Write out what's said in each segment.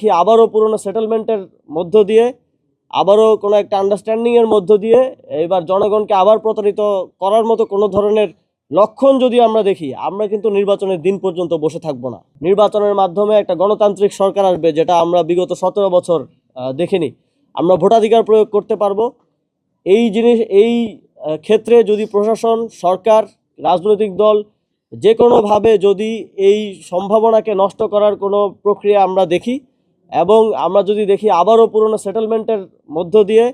কি আবারও পুরনো সেটেলমেন্টের মধ্য দিয়ে আবারও কোনো একটা আন্ডারস্ট্যান্ডিংয়ের মধ্য দিয়ে এবার জনগণকে আবার প্রতারিত করার মতো কোনো ধরনের লক্ষণ যদি আমরা দেখি, আমরা কিন্তু নির্বাচনের দিন পর্যন্ত বসে থাকব না। নির্বাচনের মাধ্যমে একটা গণতান্ত্রিক সরকার আসবে, যেটা আমরা বিগত 17 বছর দেখিনি। আমরা ভোটাধিকার প্রয়োগ করতে পারবো। এই ক্ষেত্রে যদি প্রশাসন, সরকার, রাজনৈতিক দল যে কোনোভাবে যদি এই সম্ভাবনাকে নষ্ট করার কোনো প্রক্রিয়া আমরা দেখি, এবং আমরা যদি দেখি আবারও পুরনো সেটেলমেন্টের মধ্য দিয়ে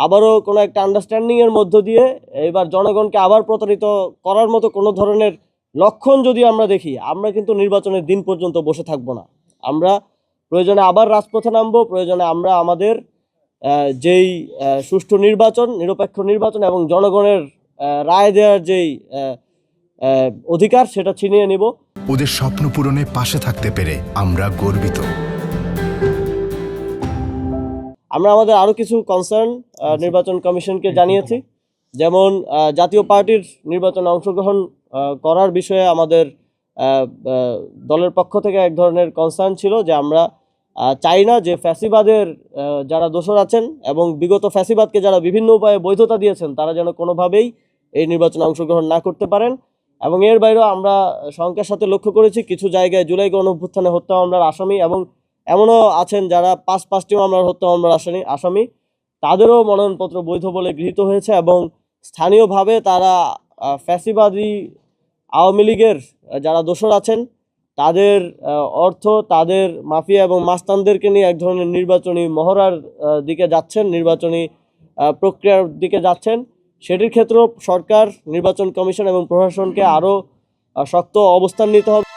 আবারও কোনো একটা আন্ডারস্ট্যান্ডিংয়ের মধ্য দিয়ে এবার জনগণকে আবার প্রতারিত করার মতো কোনো ধরনের লক্ষণ যদি আমরা দেখি, আমরা কিন্তু নির্বাচনের দিন পর্যন্ত বসে থাকব না। আমরা প্রয়োজনে আবার রাজপথে নামবো। প্রয়োজনে আমরা আমাদের যেই সুষ্ঠু নির্বাচন, নিরপেক্ষ নির্বাচন এবং জনগণের রায় দেওয়ার যেই অধিকার, সেটা ছিনিয়ে নিব। ওদের স্বপ্ন পূরণে পাশে থাকতে পেরে আমরা গর্বিত। আমরা আমাদের আরও কিছু কনসার্ন নির্বাচন কমিশনকে জানিয়েছি। যেমন জাতীয় পার্টির নির্বাচনে অংশগ্রহণ করার বিষয়ে আমাদের দলের পক্ষ থেকে এক ধরনের কনসার্ন ছিল যে আমরা চাই না যে ফ্যাসিবাদের যারা দোষর আছেন এবং বিগত ফ্যাসিবাদকে যারা বিভিন্ন উপায়ে বৈধতা দিয়েছেন, তারা যেন কোনোভাবেই এই নির্বাচনে অংশগ্রহণ না করতে পারেন। এবং এর বাইরেও আমরা শঙ্কার সাথে লক্ষ্য করেছি কিছু জায়গায় জুলাই গণঅভ্যুত্থানে হত্যা মামলার আসামি এবং এমনও আছেন যারা পাঁচটি মামলার হত্যা মামলার আসামি, তাদেরও মনোনয়নপত্র বৈধ বলে গৃহীত হয়েছে এবং স্থানীয়ভাবে তারা ফ্যাসিবাদী আওয়ামী লীগের যারা দোষর আছেন তাদের অর্থ, তাদের মাফিয়া এবং মাস্তানদেরকে নিয়ে এক ধরনের নির্বাচনী মহড়ার দিকে যাচ্ছেন, নির্বাচনী প্রক্রিয়ার দিকে যাচ্ছেন। সেটির ক্ষেত্রেও সরকার, নির্বাচন কমিশন এবং প্রশাসনকে আরও শক্ত অবস্থান নিতে হবে।